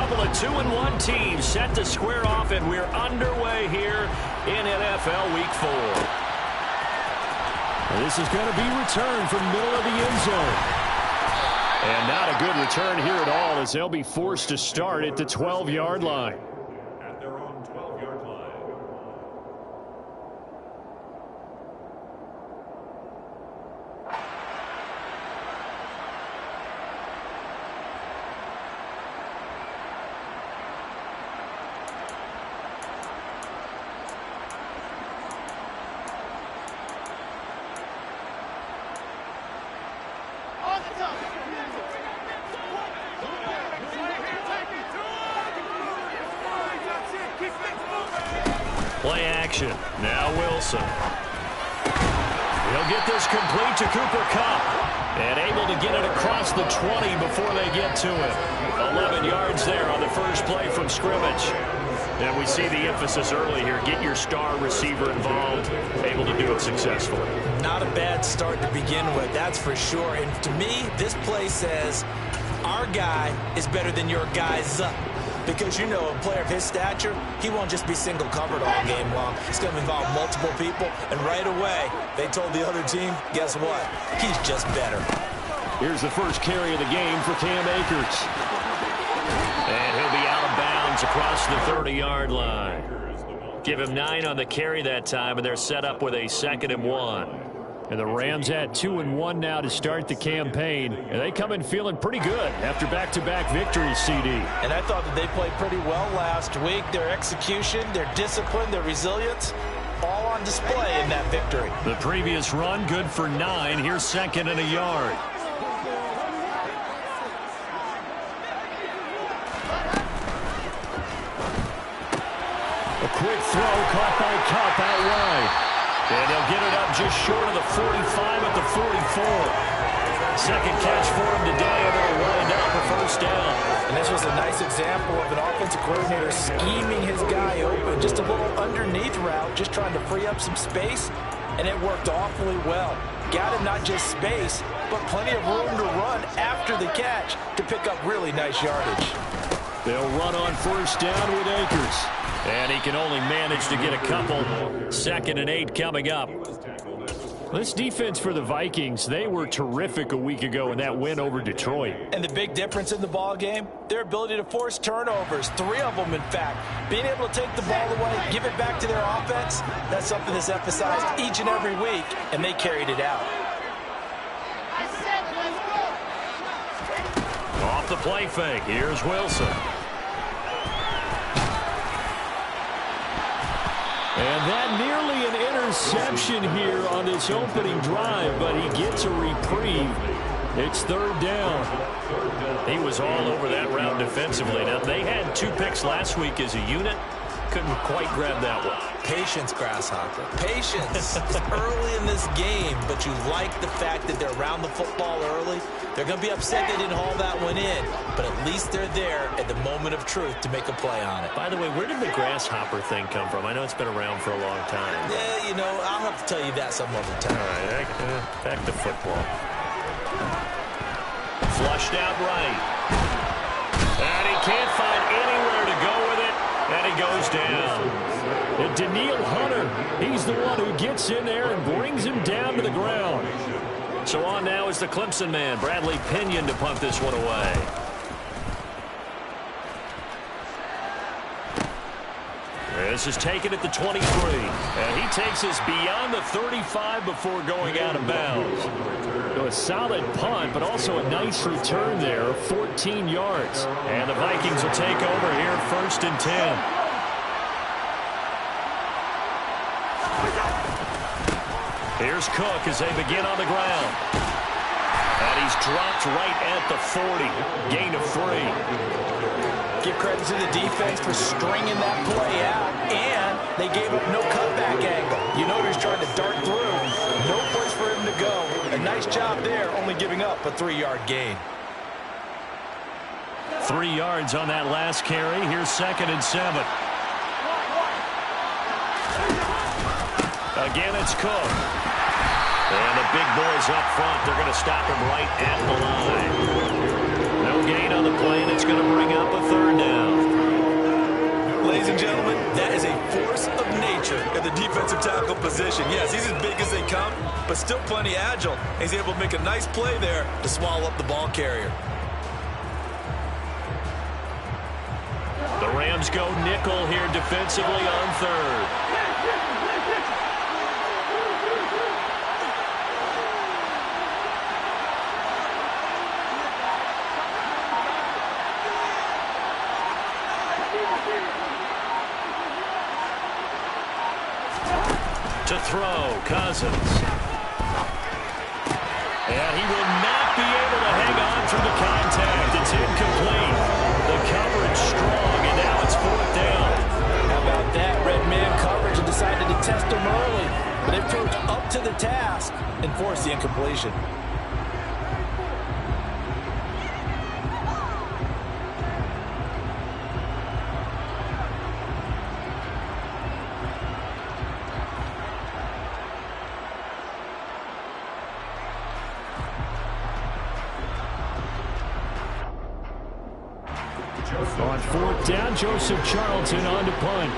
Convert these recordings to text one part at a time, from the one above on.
couple of 2-1 teams set to square off, and we're underway here in NFL Week 4. This is going to be returned from middle of the end zone. And not a good return here at all, as they'll be forced to start at the 12-yard line. At their own 12-yard line. Play action. Now Wilson. He'll get this complete to Cooper Kupp. And able to get it across the 20 before they get to him. 11 yards there on the first play from scrimmage. And we see the emphasis early here. Get your star receiver involved. Able to do it successfully. Not a bad start to begin with, that's for sure. And to me, this play says our guy is better than your guy's up. Because, you know, a player of his stature, he won't just be single covered all game long. It's going to involve multiple people. And right away, they told the other team, guess what? He's just better. Here's the first carry of the game for Cam Akers. And he'll be out of bounds across the 30-yard line. Give him 9 on the carry that time, and they're set up with a 2nd and 1. And the Rams at 2-1 now to start the campaign. And they come in feeling pretty good after back-to-back victories, CD. And I thought that they played pretty well last week. Their execution, their discipline, their resilience, all on display in that victory. The previous run, good for 9. Here's 2nd and a yard. A quick throw caught by Kupp out wide. And they'll get it up just short of the 45 at the 44. Second catch for him today, and they'll wind up a first down. And this was a nice example of an offensive coordinator scheming his guy open. Just a little underneath route, just trying to free up some space, and it worked awfully well. Got him not just space, but plenty of room to run after the catch to pick up really nice yardage. They'll run on first down with Akers. And he can only manage to get a couple. 2nd and 8 coming up. This defense for the Vikings, they were terrific a week ago in that win over Detroit. And the big difference in the ball game, their ability to force turnovers, 3 of them in fact. Being able to take the ball away, give it back to their offense, that's something that's emphasized each and every week, and they carried it out. Off the play fake, here's Wilson. And that nearly an interception here on this opening drive, but he gets a reprieve. It's 3rd down. He was all over that route defensively. Now, they had 2 picks last week as a unit. Couldn't quite grab that one. Patience, Grasshopper. Patience. It's early in this game, but you like the fact that they're around the football early. They're going to be upset they didn't haul that one in, but at least they're there at the moment of truth to make a play on it. By the way, where did the grasshopper thing come from? I know it's been around for a long time. Yeah, you know, I'll have to tell you that some other time. All right, back to football. Flushed out right. And he can't find anywhere to go with it, and he goes down. And Daniil Hunter, he's the one who gets in there and brings him down to the ground. So on now is the Clemson man, Bradley Pinion, to punt this one away. This is taken at the 23. And he takes us beyond the 35 before going out of bounds. So a solid punt, but also a nice return there, 14 yards. And the Vikings will take over here, 1st and 10. Here's Cook as they begin on the ground. And he's dropped right at the 40. Gain of 3. Give credit to the defense for stringing that play out, and they gave up no cutback angle. You know he's trying to dart through. No place for him to go. A nice job there, only giving up a 3-yard gain. 3 yards on that last carry. Here's 2nd and 7. Again, it's Cook. And the big boys up front, they're going to stop him right at the line. No gain on the play, and it's going to bring up a 3rd down. ladies and gentlemen, that is a force of nature at the defensive tackle position. Yes, he's as big as they come, but still plenty agile. He's able to make a nice play there to swallow up the ball carrier. The Rams go nickel here defensively on third. To throw, Cousins. And he will not be able to hang on through the contact. It's incomplete. The coverage strong, and now it's fourth down. How about that? Red man coverage and decided to test him early. But they proved up to the task and forced the incompletion. On fourth down, Joseph Charlton on to punt.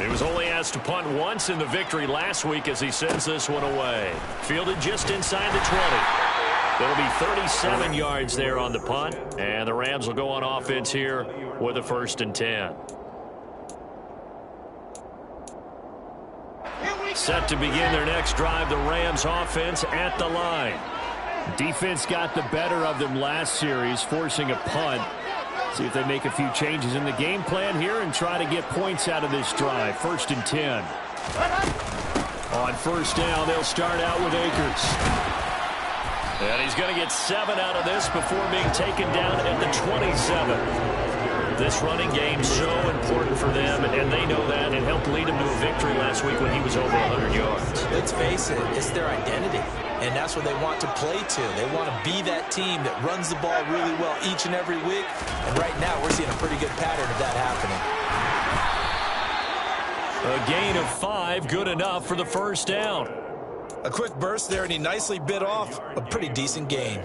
He was only asked to punt once in the victory last week as he sends this one away. Fielded just inside the 20. It'll be 37 yards there on the punt, and the Rams will go on offense here with a 1st and 10. Set to begin their next drive, the Rams offense at the line. Defense got the better of them last series, forcing a punt. See if they make a few changes in the game plan here and try to get points out of this drive. 1st and 10. On first down, they'll start out with Akers. And he's going to get 7 out of this before being taken down at the 27. This running game so important for them, and they know that. It helped lead him to a victory last week when he was over 100 yards. Let's face it, it's their identity, and that's what they want to play to. They want to be that team that runs the ball really well each and every week, and right now we're seeing a pretty good pattern of that happening. A gain of 5, good enough for the 1st down. A quick burst there, and he nicely bit off a pretty decent gain.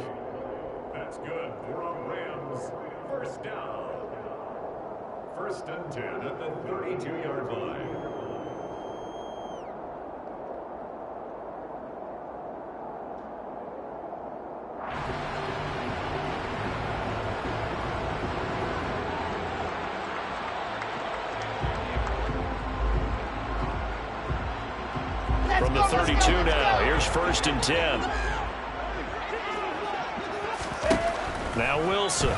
That's good for Rams. 1st down. 1st and 10 at the 32-yard line. From the 32 now, here's 1st and 10. Now Wilson.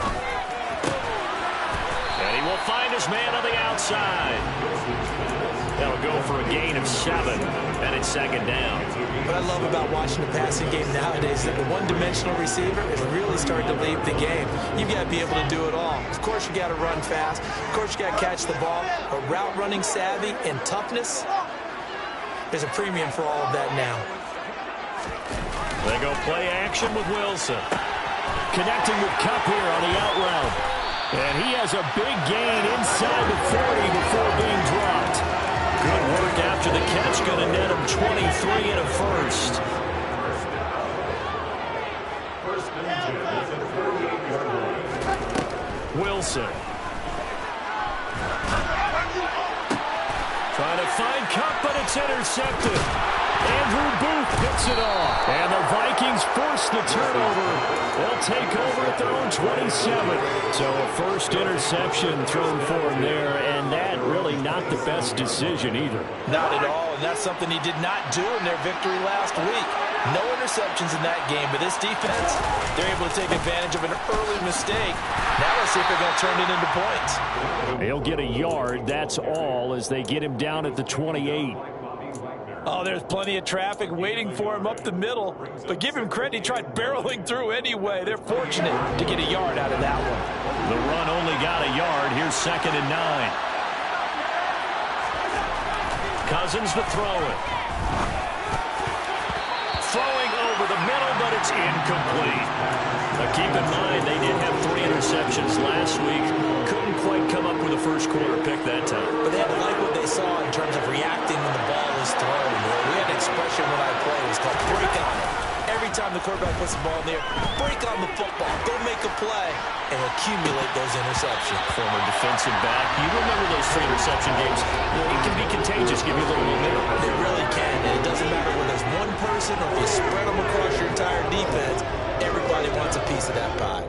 And he will find his man on the outside. That'll go for a gain of 7, and it's 2nd down. What I love about watching the passing game nowadays is that the one-dimensional receiver is really starting to lead the game. You've got to be able to do it all. Of course, you got to run fast. Of course, you got to catch the ball. But route running savvy and toughness, there's a premium for all of that now. They go play action with Wilson. Connecting with Kupp here on the out route. And he has a big gain inside the 40 before being dropped. Good work after the catch. Going to net him 23 and a 1st. Wilson. Trying to find Kupp, but it's intercepted. Andrew Booth picks it off. And the Vikings force the turnover. They'll take over at their own 27. So a 1st interception thrown for him there, and that really not the best decision either. Not at all, and that's something he did not do in their victory last week. No interceptions in that game, but this defense, they're able to take advantage of an early mistake. Now let's see if they're going to turn it into points. He'll get a yard, that's all, as they get him down at the 28. Oh, there's plenty of traffic waiting for him up the middle. But give him credit, he tried barreling through anyway. They're fortunate to get a yard out of that one. The run only got a yard. Here's 2nd and 9. Cousins to throw it. Throwing over the middle, but it's incomplete. Now keep in mind, they did have 3 interceptions last week. Couldn't quite come up with a first quarter pick that time. But they had to like what they saw in terms of reacting when the ball was thrown. We had an expression when I played. It was called break on it. Every time the quarterback puts the ball in the air, break on the football. Go make a play and accumulate those interceptions. Former defensive back. You remember those 3 interception games. It can be contagious, give you a little momentum. It really can. And it doesn't matter whether there's one person or if you spread them across your entire defense. Everybody wants a piece of that pie.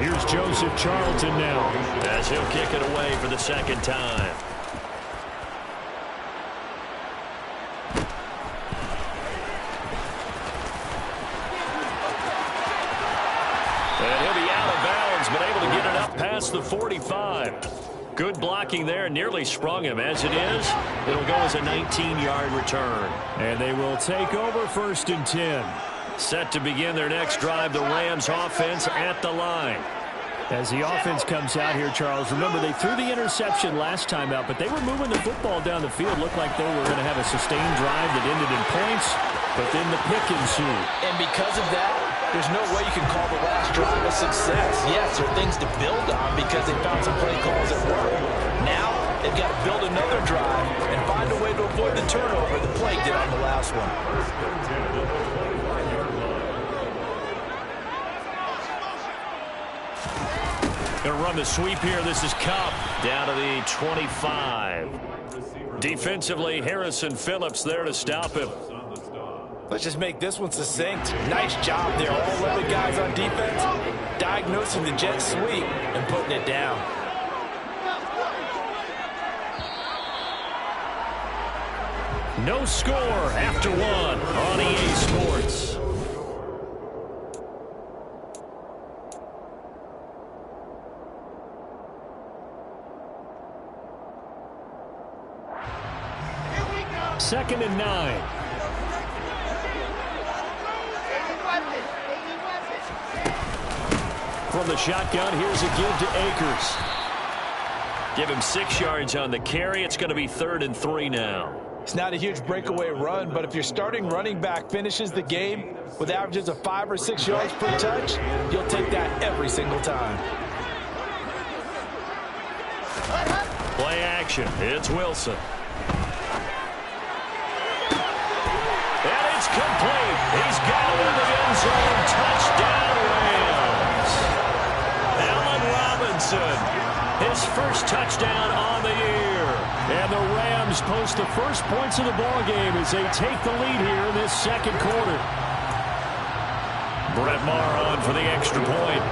Here's Joseph Charlton now, as he'll kick it away for the second time. And he'll be out of bounds, but able to get it up past the 45. Good blocking there, nearly sprung him. As it is, it'll go as a 19-yard return. And they will take over 1st and 10. Set to begin their next drive, the Rams offense at the line. As the offense comes out here, Charles, remember they threw the interception last time out, but they were moving the football down the field. Looked like they were going to have a sustained drive that ended in points, but then the pick ensued. And because of that, there's no way you can call the last drive a success. Yes, there are things to build on because they found some play calls that work. Now they've got to build another drive and find a way to avoid the turnover the play did on the last one. Going to run the sweep here. This is Cup down to the 25. Defensively, Harrison Phillips there to stop him. Let's just make this one succinct. Nice job there. All 11 guys on defense diagnosing the jet sweep and putting it down. No score after 1 on EA Sports. Second and 9. From the shotgun, here's a give to Akers. Give him 6 yards on the carry. It's going to be 3rd and 3 now. It's not a huge breakaway run, but if your starting running back finishes the game with averages of 5 or 6 yards per touch, you'll take that every single time. Play action. It's Wilson. And it's complete. He's got it in the end zone. Touchdown, Rams. Allen Robinson, his first touchdown on the year. And the Rams post the first points of the ball game as they take the lead here in this second quarter. Brett Maher on for the extra point.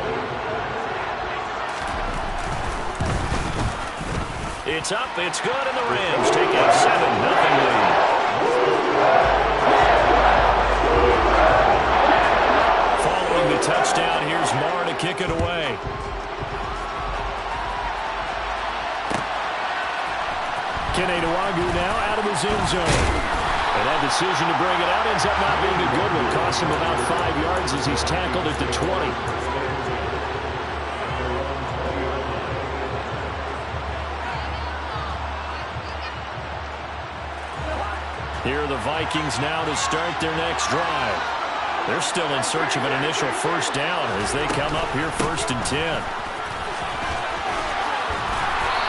It's up, it's good, and the Rams take a 7-0 lead. Following the touchdown, here's Maher to kick it away. Kenny Nwagu now out of his end zone. And that decision to bring it out ends up not being a good one. Cost him about 5 yards as he's tackled at the 20. Here are the Vikings now to start their next drive. They're still in search of an initial first down as they come up here 1st and 10.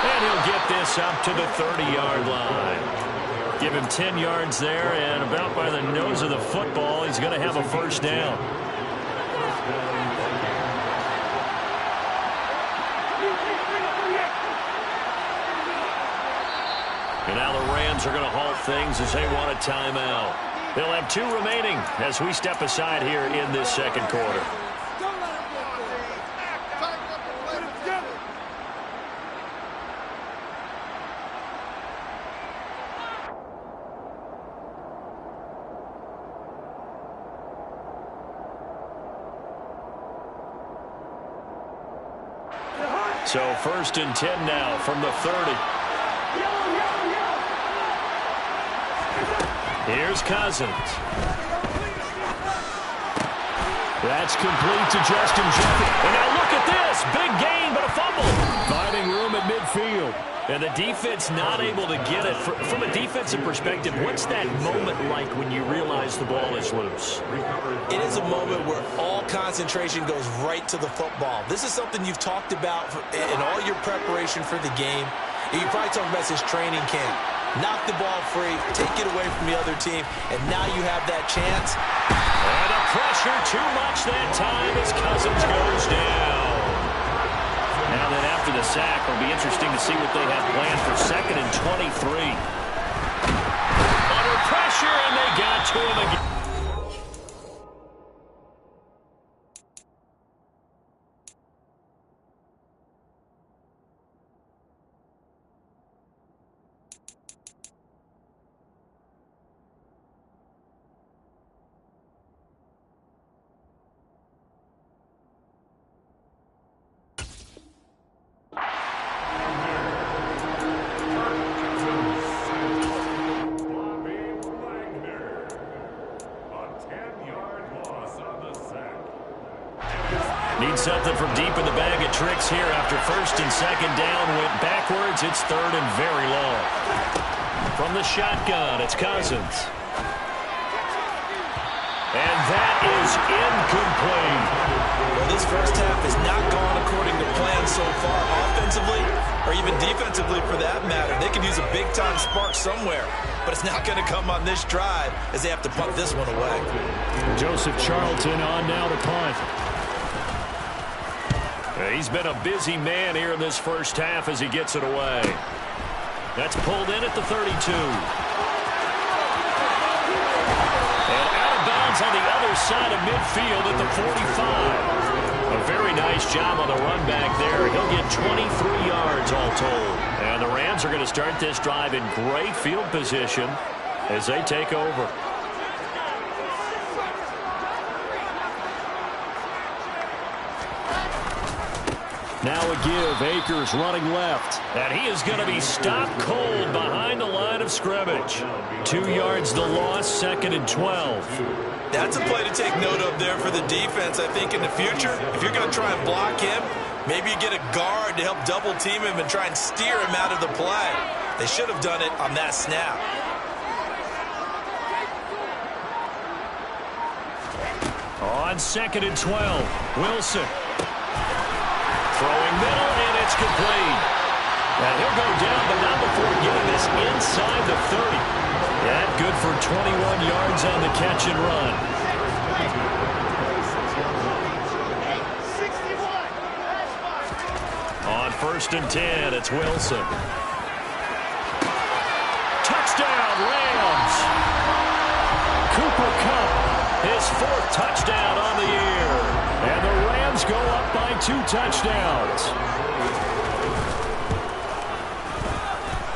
And he'll get this up to the 30-yard line. Give him 10 yards there, and about by the nose of the football, he's going to have a first down. And now the Rams are going to halt things as they want a timeout. They'll have 2 remaining as we step aside here in this second quarter. So 1st and 10 now from the 30. Here's Cousins. That's complete to Justin Jefferson. And now look at this. Big gain, but a fumble. Finding room at midfield. And the defense not able to get it. From a defensive perspective, what's that moment like when you realize the ball is loose? It is a moment where all concentration goes right to the football. This is something you've talked about in all your preparation for the game. You probably talked about since training camp. Knock the ball free, take it away from the other team, and now you have that chance. And a pressure too much that time as Cousins goes down. Now then after the sack, it'll be interesting to see what they have planned for 2nd and 23. Under pressure, and they got to him again. Need something from deep in the bag of tricks here after 1st and 2nd down. Went backwards. It's 3rd and very long. From the shotgun, it's Cousins. And that is incomplete. Well, this first half has not gone according to plan so far, offensively or even defensively for that matter. They could use a big-time spark somewhere, but it's not going to come on this drive as they have to punt this one away. Joseph Charlton on now to punt. He's been a busy man here in this first half as he gets it away. That's pulled in at the 32. And out of bounds on the other side of midfield at the 45. A very nice job on the run back there. He'll get 23 yards all told. And the Rams are going to start this drive in great field position as they take over. Now a give. Akers running left. And he is going to be stopped cold behind the line of scrimmage. 2 yards the loss, 2nd and 12. That's a play to take note of there for the defense. I think in the future, if you're going to try and block him, maybe you get a guard to help double team him and try and steer him out of the play. They should have done it on that snap. On 2nd and 12, Wilson. Throwing middle, and it's complete. And he'll go down, but not before getting this inside the 30. That good for 21 yards on the catch and run. On 1st and 10, it's Wilson. Touchdown, Rams! Cooper Kupp, his 4th touchdown on the year. And the Rams go up by 2 touchdowns.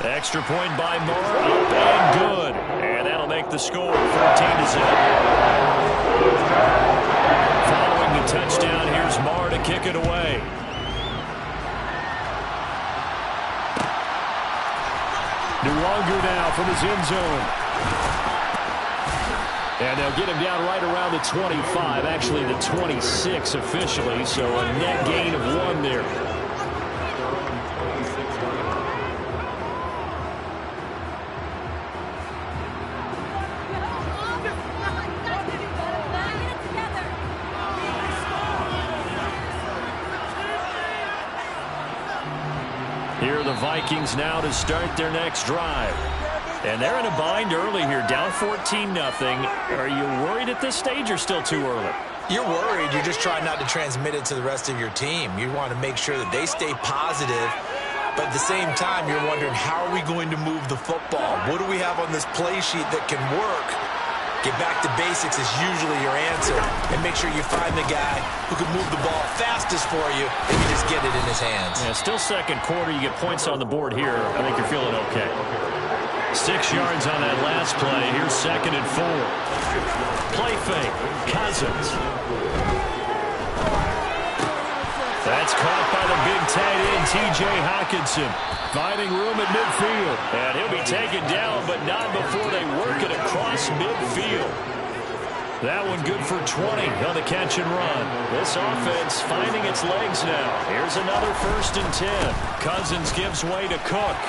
Extra point by Moore, up and good. And that'll make the score 14-0. Following the touchdown, here's Moore to kick it away. Nwogu now from his end zone. And they'll get him down right around the 25, actually the 26 officially, so a net gain of 1 there. Here are the Vikings now to start their next drive. And they're in a bind early here, down 14-0. Are you worried at this stage or still too early? You're worried. You're just trying not to transmit it to the rest of your team. You want to make sure that they stay positive, but at the same time, you're wondering, how are we going to move the football? What do we have on this play sheet that can work? Get back to basics is usually your answer, and make sure you find the guy who can move the ball fastest for you and you just get it in his hands. Yeah, still 2nd quarter. You get points on the board here. I think you're feeling okay. 6 yards on that last play. Here's 2nd and 4. Play fake. Cousins. That's caught by the big tight end, T.J. Hockenson. Finding room at midfield. And he'll be taken down, but not before they work it across midfield. That one good for 20 on the catch and run. This offense finding its legs now. Here's another 1st and 10. Cousins gives way to Cook.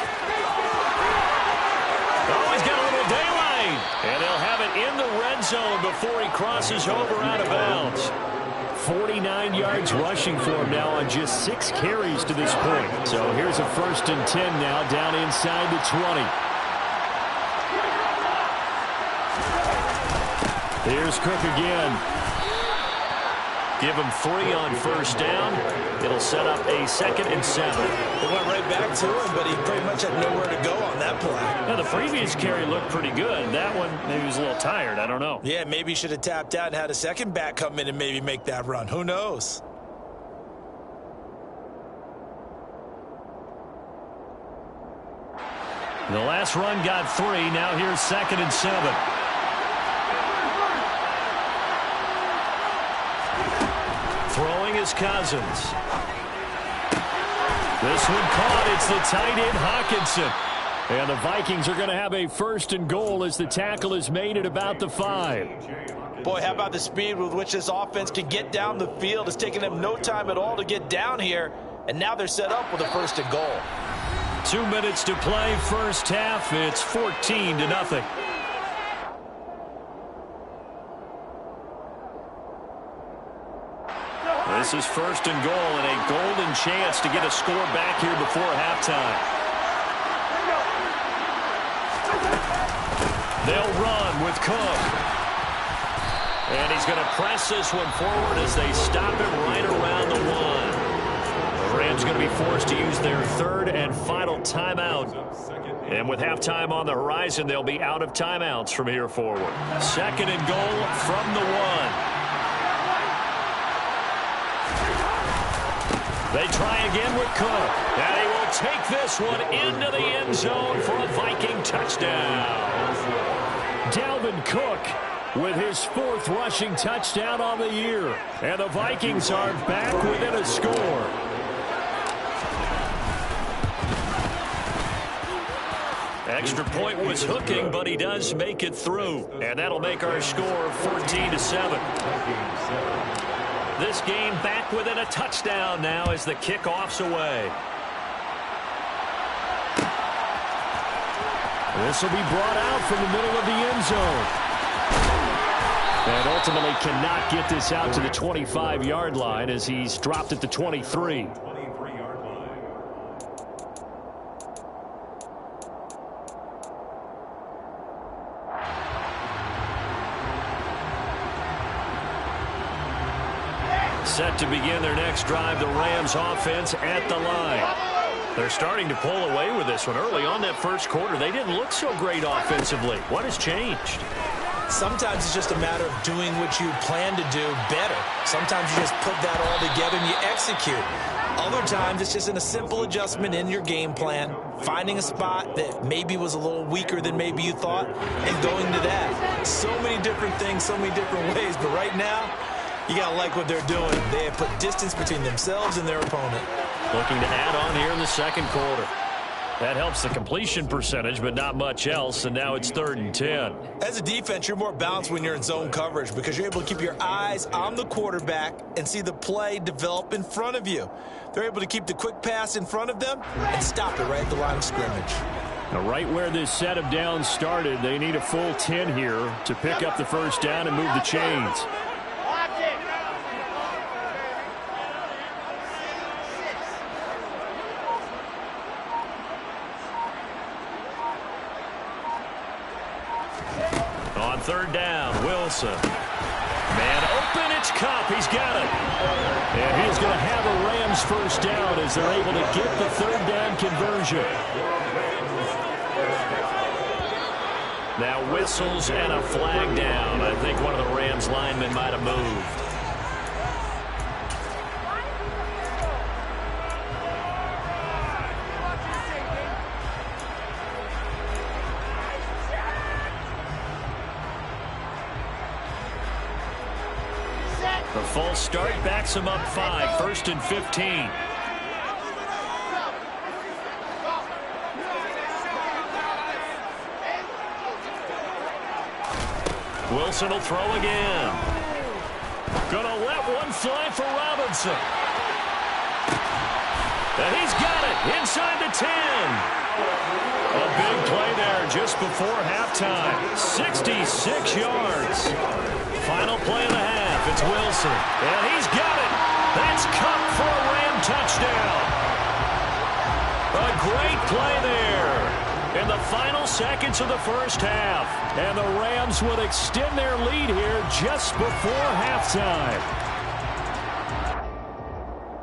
Oh, he's got a little daylight. And they'll have it in the red zone before he crosses over out of bounds. 49 yards rushing for him now on just 6 carries to this point. So here's a 1st and 10 now down inside the 20. Here's Cook again. Give him 3 on 1st down. It'll set up a 2nd and 7. They went right back to him, but he pretty much had nowhere to go on that play. Now, the previous carry looked pretty good. That one, maybe he was a little tired. I don't know. Yeah, maybe he should have tapped out and had a second back come in and maybe make that run. Who knows? The last run got 3. Now here's 2nd and 7. Throwing is Cousins. This one caught. It's the tight end, Hockenson. And the Vikings are going to have a 1st and goal as the tackle is made at about the 5. Boy, how about the speed with which this offense can get down the field? It's taken them no time at all to get down here. And now they're set up with a 1st and goal. 2 minutes to play, first half. It's 14-0. This is 1st and goal and a golden chance to get a score back here before halftime. They'll run with Cook. And he's going to press this one forward as they stop it right around the 1. The Rams going to be forced to use their 3rd and final timeout. And with halftime on the horizon, they'll be out of timeouts from here forward. 2nd and goal from the 1. They try again with Cook. And he will take this one into the end zone for a Viking touchdown. Dalvin Cook with his 4th rushing touchdown on the year. And the Vikings are back within a score. Extra point was hooking, but he does make it through. And that'll make our score 14-7. This game back within a touchdown now as the kickoff's away. This will be brought out from the middle of the end zone. And ultimately cannot get this out to the 25-yard line as he's dropped at the 23. Set to begin their next drive, the Rams offense at the line. They're starting to pull away with this one. Early on that first quarter, they didn't look so great offensively. What has changed? Sometimes it's just a matter of doing what you plan to do better. Sometimes you just put that all together and you execute. Other times it's just a simple adjustment in your game plan, finding a spot that maybe was a little weaker than maybe you thought, and going to that. So many different things, so many different ways, but right now, you got to like what they're doing. They have put distance between themselves and their opponent. Looking to add on here in the second quarter. That helps the completion percentage, but not much else, and now it's 3rd and 10. As a defense, you're more balanced when you're in zone coverage because you're able to keep your eyes on the quarterback and see the play develop in front of you. They're able to keep the quick pass in front of them and stop it right at the line of scrimmage. Now, right where this set of downs started, they need a full 10 here to pick up the first down and move the chains. On 3rd down, Wilson. Man open, it's Cup. He's got it. And he's going to have a Rams first down as they're able to get the 3rd down conversion. Now whistles and a flag down. I think one of the Rams linemen might have moved. The false start backs him up 5, 1st and 15. Wilson will throw again. Gonna let one fly for Robinson. And he's got it inside the 10. A big play there just before halftime. 66 yards. Final play of the half. It's Wilson. And he's got it. That's Cup for a Ram touchdown. A great play there in the final seconds of the first half. And the Rams would extend their lead here just before halftime.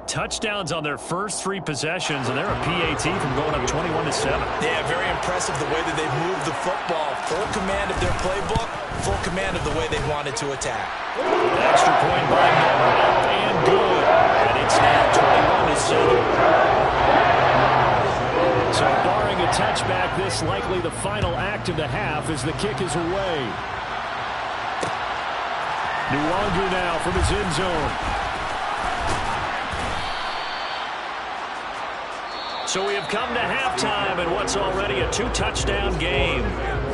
Touchdowns on their first 3 possessions, and they're a PAT from going up 21-7. Yeah, very impressive the way that they moved the football. Full command of their playbook, full command of the way they wanted to attack. Extra point by Moore, up and good. And it's now 21-7. So barring a touchback, this likely the final act of the half as the kick is away. Nwangu now from his end zone. So we have come to halftime in what's already a 2-touchdown game.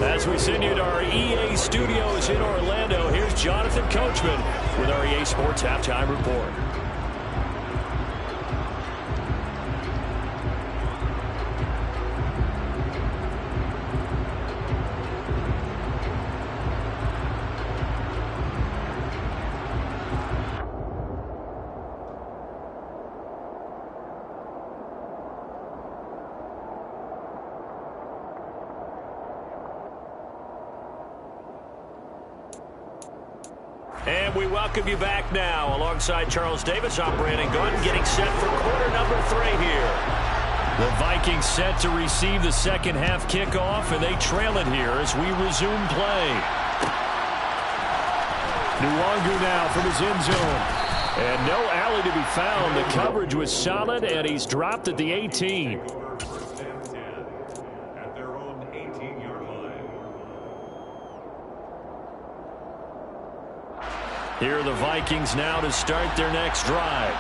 As we send you to our EA studios in Orlando, here's Jonathan Coachman with our EA Sports Halftime Report. And we welcome you back now. Alongside Charles Davis, I'm Brandon Gordon, getting set for quarter number 3 here. The Vikings set to receive the second half kickoff, and they trail it here as we resume play. Nwangu now from his end zone. And no alley to be found. The coverage was solid, and he's dropped at the 18. Here are the Vikings now to start their next drive.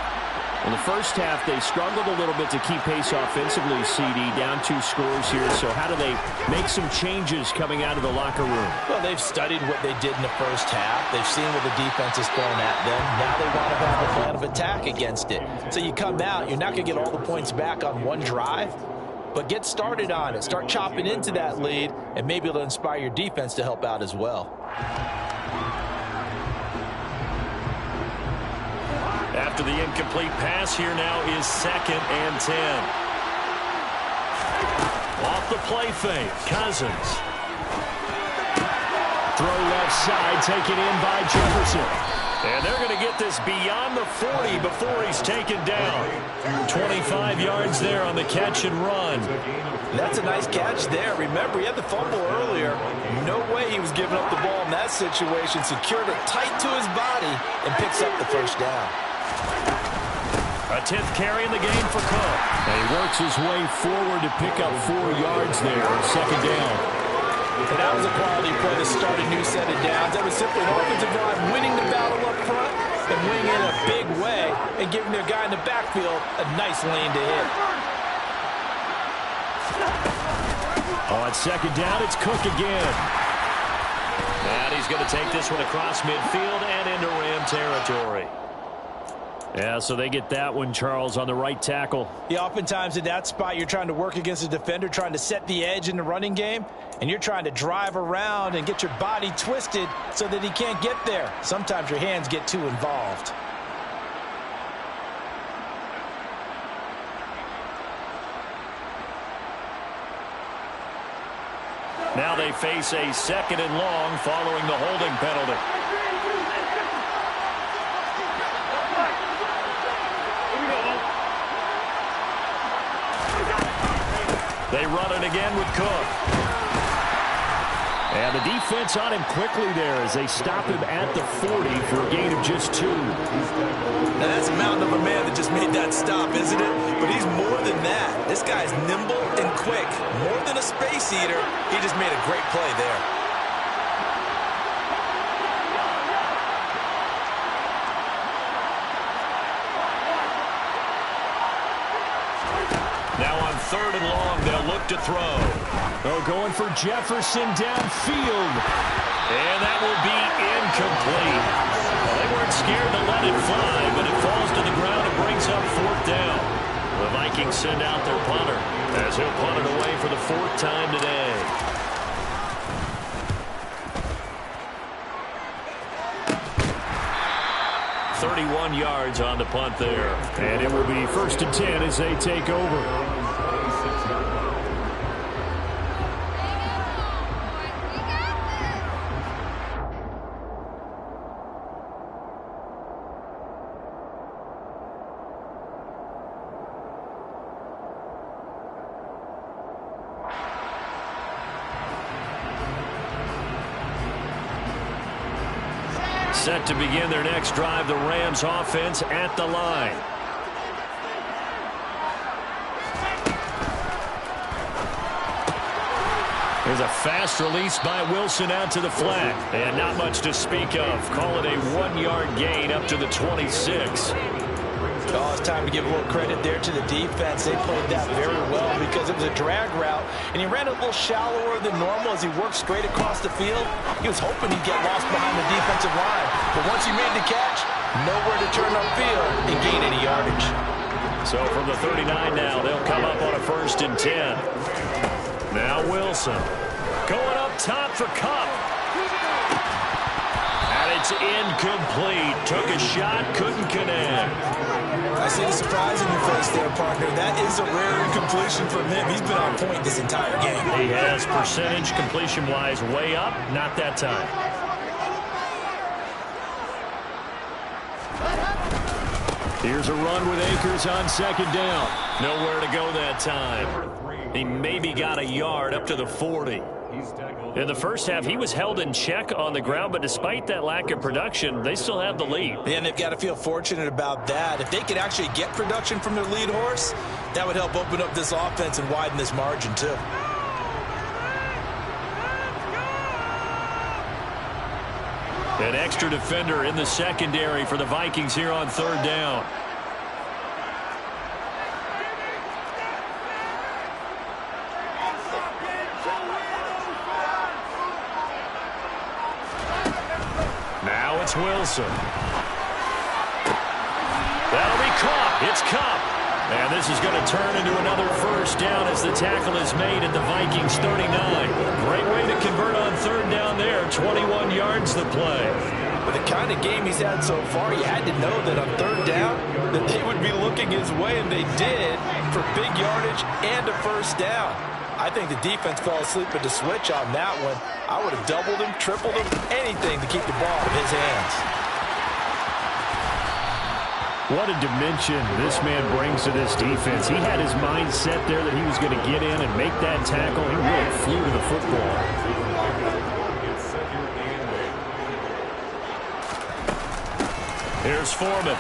In the first half, they struggled a little bit to keep pace offensively, CD, down 2 scores here. So how do they make some changes coming out of the locker room? Well, they've studied what they did in the first half. They've seen what the defense is throwing at them. Now they want to have a plan of attack against it. So you come out, you're not going to get all the points back on one drive, but get started on it. Start chopping into that lead, and maybe it'll inspire your defense to help out as well. After the incomplete pass, here now is 2nd and 10. Off the play fake, Cousins. Throw left side, taken in by Jefferson. And they're going to get this beyond the 40 before he's taken down. 25 yards there on the catch and run. That's a nice catch there. Remember, he had the fumble earlier. No way he was giving up the ball in that situation. Secured it tight to his body and picks up the first down. A 10th carry in the game for Cook. And he works his way forward to pick up 4 yards there on 2nd down. And that was a quality play to start a new set of downs. That was simply an offensive line winning the battle up front and winning in a big way and giving their guy in the backfield a nice lane to hit. On 2nd down, it's Cook again. And he's going to take this one across midfield and into Ram territory. Yeah, so they get that one, Charles, on the right tackle. Yeah, oftentimes in that spot, you're trying to work against a defender, trying to set the edge in the running game, and you're trying to drive around and get your body twisted so that he can't get there. Sometimes your hands get too involved. Now they face a 2nd and long following the holding penalty. They run it again with Cook. And the defense on him quickly there as they stop him at the 40 for a gain of just 2. Now that's a mountain of a man that just made that stop, isn't it? But he's more than that. This guy's nimble and quick. More than a space eater, he just made a great play there. to throw. Oh, going for Jefferson downfield. And that will be incomplete. Well, they weren't scared to let it fly, but it falls to the ground and brings up 4th down. The Vikings send out their punter as he'll punt it away for the 4th time today. .31 yards on the punt there. And it will be 1st and 10 as they take over. Set to begin their next drive, the Rams offense at the line. There's a fast release by Wilson out to the flat. And not much to speak of. Call it a 1-yard gain up to the 26. Oh, it's time to give a little credit there to the defense. They played that very well because it was a drag route, and he ran a little shallower than normal as he worked straight across the field. He was hoping he'd get lost behind the defensive line, but once he made the catch, nowhere to turn upfield and gain any yardage. So from the 39 now, they'll come up on a 1st and 10. Now Wilson going up top for Kupp. It's incomplete. Took a shot, couldn't connect. I see the surprise in your face there, partner. That is a rare incompletion from him. He's been on point this entire game. He has percentage completion-wise way up. Not that time. Here's a run with Akers on 2nd down. Nowhere to go that time. He maybe got a yard up to the 40. In the first half, he was held in check on the ground, but despite that lack of production, they still have the lead. And they've got to feel fortunate about that. If they could actually get production from their lead horse, that would help open up this offense and widen this margin, too. An extra defender in the secondary for the Vikings here on 3rd down. Now it's Wilson. That'll be caught. It's Kupp. And this is going to turn into another 1st down as the tackle is made at the Vikings 39. Great way to convert on 3rd down there. 21 yards the play. With the kind of game he's had so far, you had to know that on 3rd down that they would be looking his way, and they did, for big yardage and a 1st down. I think the defense fell asleep at the switch on that one. I would have doubled him, tripled him, anything to keep the ball in his hands. What a dimension this man brings to this defense. He had his mind set there that he was going to get in and make that tackle. He really flew to the football. Here's Foreman.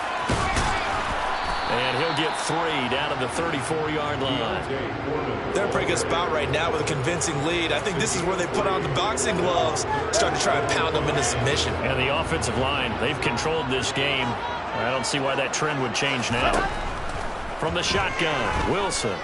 And he'll get 3 down at the 34-yard line. They're in a pretty good spot right now with a convincing lead. I think this is where they put on the boxing gloves, start to try and pound them into submission. And the offensive line, they've controlled this game. I don't see why that trend would change now. From the shotgun, Wilson.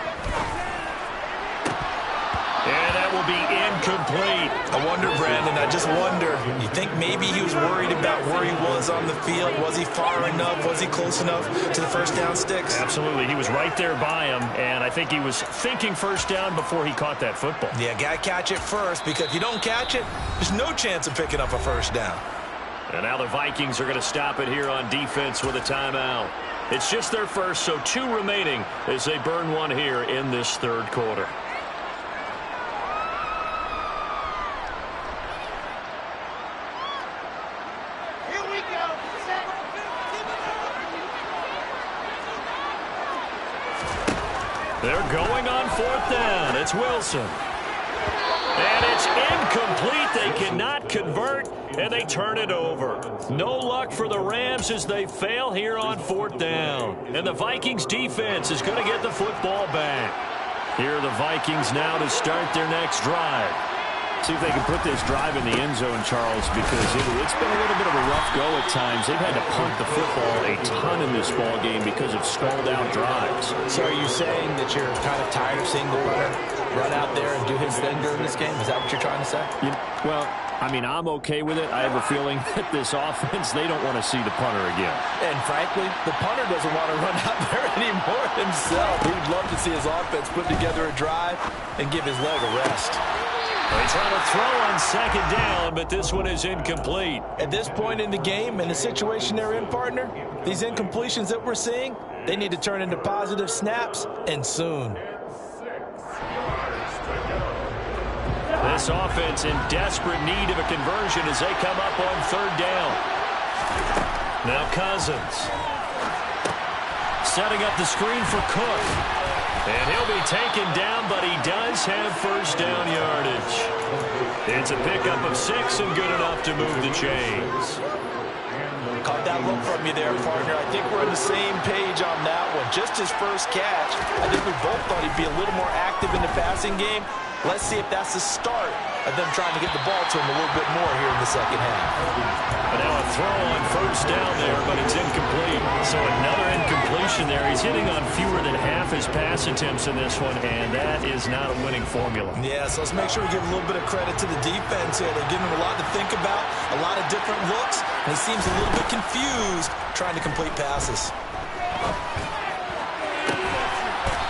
And that will be incomplete. I wonder, Brandon, I just wonder. You think maybe he was worried about where he was on the field? Was he far enough? Was he close enough to the 1st down sticks? Absolutely. He was right there by him, and I think he was thinking 1st down before he caught that football. Yeah, got to catch it first, because if you don't catch it, there's no chance of picking up a 1st down. And now the Vikings are going to stop it here on defense with a timeout. It's just their first, so 2 remaining as they burn one here in this 3rd quarter. They're going on 4th down. It's Wilson. And it's incomplete. They cannot convert, and they turn it over. No luck for the Rams as they fail here on 4th down. And the Vikings defense is going to get the football back. Here are the Vikings now to start their next drive. See if they can put this drive in the end zone, Charles, because it's been a little bit of a rough go at times. They've had to punt the football a ton in this ball game because of stalled out drives. So are you saying that you're kind of tired of seeing the punter run out there and do his thing during this game? Is that what you're trying to say? Well, I mean, I'm okay with it. I have a feeling that this offense, they don't want to see the punter again. And frankly, the punter doesn't want to run out there anymore himself. He'd love to see his offense put together a drive and give his leg a rest. They try to throw on second down, but this one is incomplete. At this point in the game, in the situation they're in, partner, these incompletions that we're seeing, they need to turn into positive snaps, and soon. This offense in desperate need of a conversion as they come up on third down. Now Cousins. Setting up the screen for Cook. And he'll be taken down, but he does have first down yardage. It's a pickup of 6 and good enough to move the chains. Caught that look from you there, partner. I think we're on the same page on that one. Just his first catch. I think we both thought he'd be a little more active in the passing game. Let's see if that's the start of them trying to get the ball to him a little bit more here in the second half. But now a throw on first down there, but it's incomplete. So another incompletion there. He's hitting on fewer than half his pass attempts in this one, and that is not a winning formula. Yeah, so let's make sure we give a little bit of credit to the defense here. They're giving him a lot to think about, a lot of different looks, and he seems a little bit confused trying to complete passes.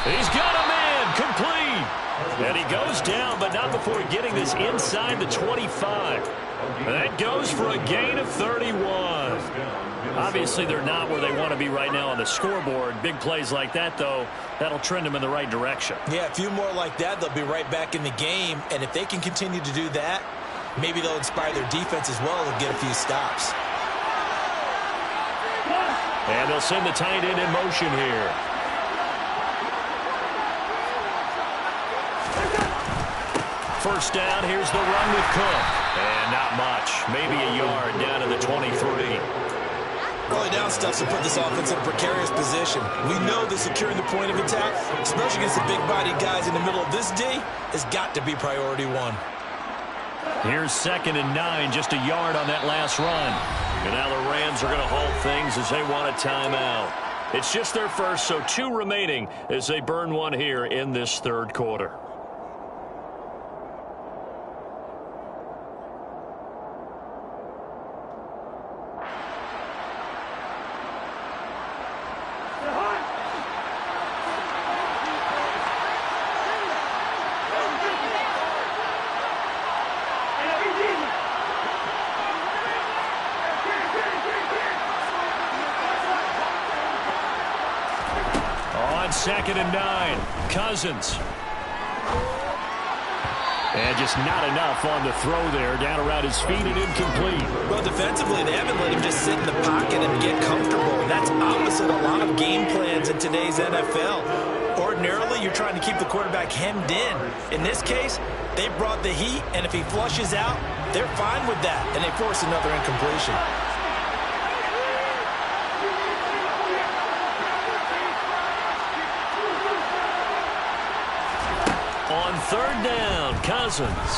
He's got a man, complete. And he goes down, but not before getting this inside the 25. That goes for a gain of 31. Obviously, they're not where they want to be right now on the scoreboard. Big plays like that, though, that'll trend them in the right direction. Yeah, a few more like that, they'll be right back in the game. And if they can continue to do that, maybe they'll inspire their defense as well and get a few stops. And they'll send the tight end in motion here. First down, here's the run with Cook. And not much. Maybe a yard down to the 23. Early down stuff to put this offense in a precarious position. We know that securing the point of attack, especially against the big-bodied guys in the middle of this D, has got to be priority one. Here's 2nd and 9, just a yard on that last run. And now the Rams are going to halt things as they want a timeout. It's just their first, so 2 remaining as they burn one here in this third quarter. On 2nd and 9, Cousins. And just not enough on the throw there, down around his feet and incomplete. Well, defensively, they haven't let him just sit in the pocket and get comfortable. That's opposite a lot of game plans in today's NFL. Ordinarily, you're trying to keep the quarterback hemmed in. In this case, they brought the heat, and if he flushes out, they're fine with that, and they force another incompletion. On 3rd down, Cousins.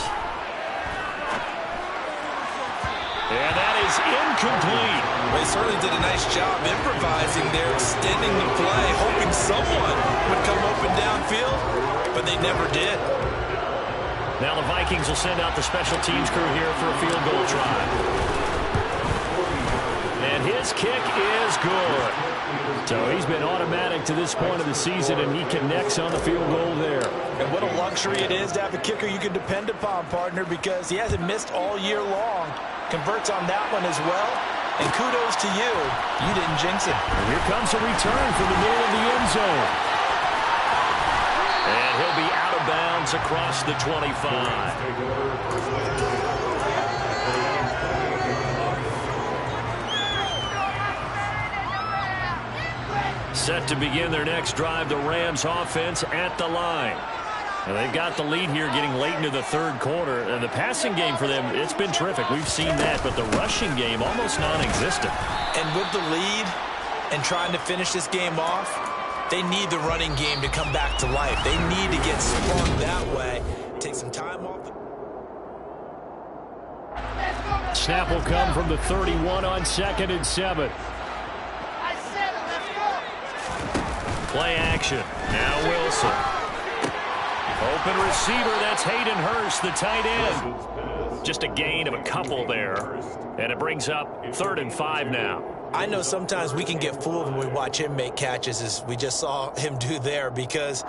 And that is incomplete. They certainly did a nice job improvising there, extending the play, hoping someone would come open downfield, but they never did. Now the Vikings will send out the special teams crew here for a field goal try. And his kick is good. So he's been automatic to this point of the season, and he connects on the field goal there. And what a luxury it is to have a kicker you can depend upon, partner, because he hasn't missed all year long. Converts on that one as well. And kudos to you. You didn't jinx it. And here comes a return from the middle of the end zone. And he'll be out of bounds across the 25. Set to begin their next drive, the Rams offense at the line. And they've got the lead here getting late into the third quarter. And the passing game for them, it's been terrific. We've seen that, but the rushing game almost non-existent. And with the lead and trying to finish this game off, they need the running game to come back to life. They need to get sprung that way. Take some time off. Snap will come from the 31 on 2nd and 7. Play action. Now Wilson. Open receiver, that's Hayden Hurst, the tight end. Just a gain of a couple there. And it brings up 3rd and 5 now. I know sometimes we can get fooled when we watch him make catches, as we just saw him do there, because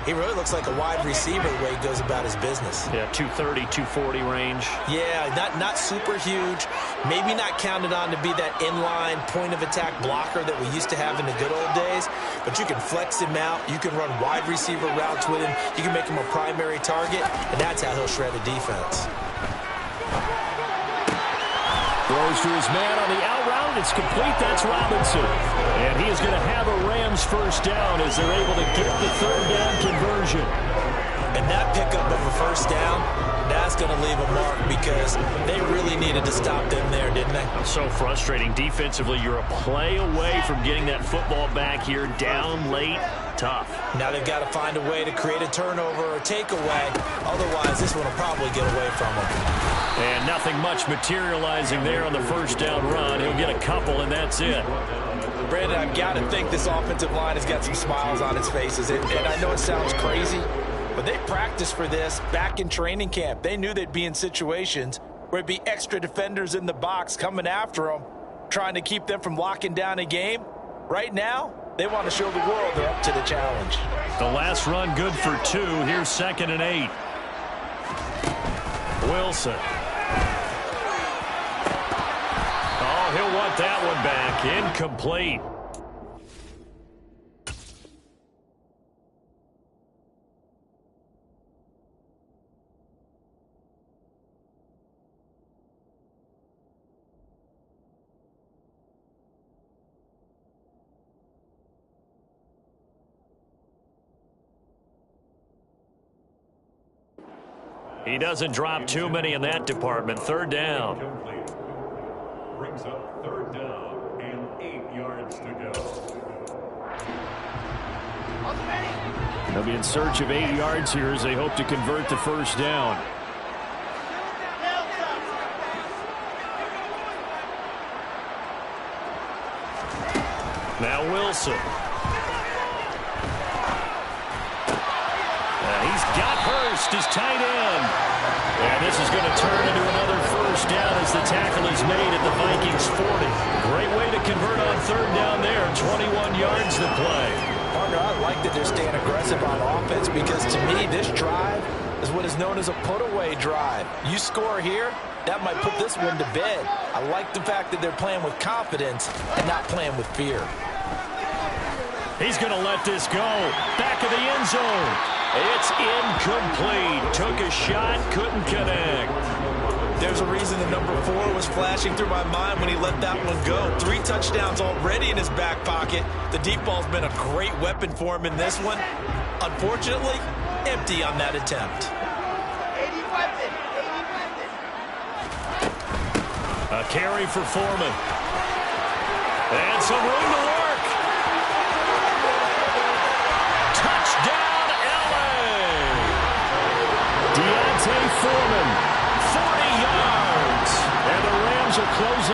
he really looks like a wide receiver the way he goes about his business. Yeah, 230, 240 range. Yeah, not super huge. Maybe not counted on to be that inline point-of-attack blocker that we used to have in the good old days, but you can flex him out. You can run wide receiver routes with him. You can make him a primary target, and that's how he'll shred a defense. Throws to his man on the out route. It's complete. That's Robinson. And he is going to have a Rams first down as they're able to get the 3rd down conversion. And that pickup of a first down, that's going to leave a mark because they really needed to stop them there, didn't they? So frustrating. Defensively, you're a play away from getting that football back here. Down late, tough. Now they've got to find a way to create a turnover or takeaway. Otherwise, this one will probably get away from them. And nothing much materializing there on the first down run. He'll get a couple, and that's it. Brandon, I've got to think this offensive line has got some smiles on its faces. And I know it sounds crazy, but they practiced for this back in training camp. They knew they'd be in situations where it'd be extra defenders in the box coming after them, trying to keep them from locking down a game. Right now, they want to show the world they're up to the challenge. The last run good for 2. Here's 2nd and 8. Wilson. Oh, he'll want that one back. Incomplete. He doesn't drop too many in that department. 3rd down. Brings up 3rd down and 8 yards to go. They'll be in search of 8 yards here as they hope to convert the first down. Now Wilson. He's got Hurst, his tight end. And this is going to turn into another first down as the tackle is made at the Vikings 40. Great way to convert on 3rd down there. 21 yards to play. Partner, I like that they're staying aggressive on offense because to me this drive is what is known as a put-away drive. You score here, that might put this one to bed. I like the fact that they're playing with confidence and not playing with fear. He's going to let this go. Back of the end zone. It's incomplete. Took a shot, couldn't connect. There's a reason the number 4 was flashing through my mind when he let that one go. 3 touchdowns already in his back pocket. The deep ball's been a great weapon for him in this one. Unfortunately, empty on that attempt. A carry for Foreman. And some room to work. Touchdown, LA! Deontay Foreman, 40 yards. And the Rams are closing.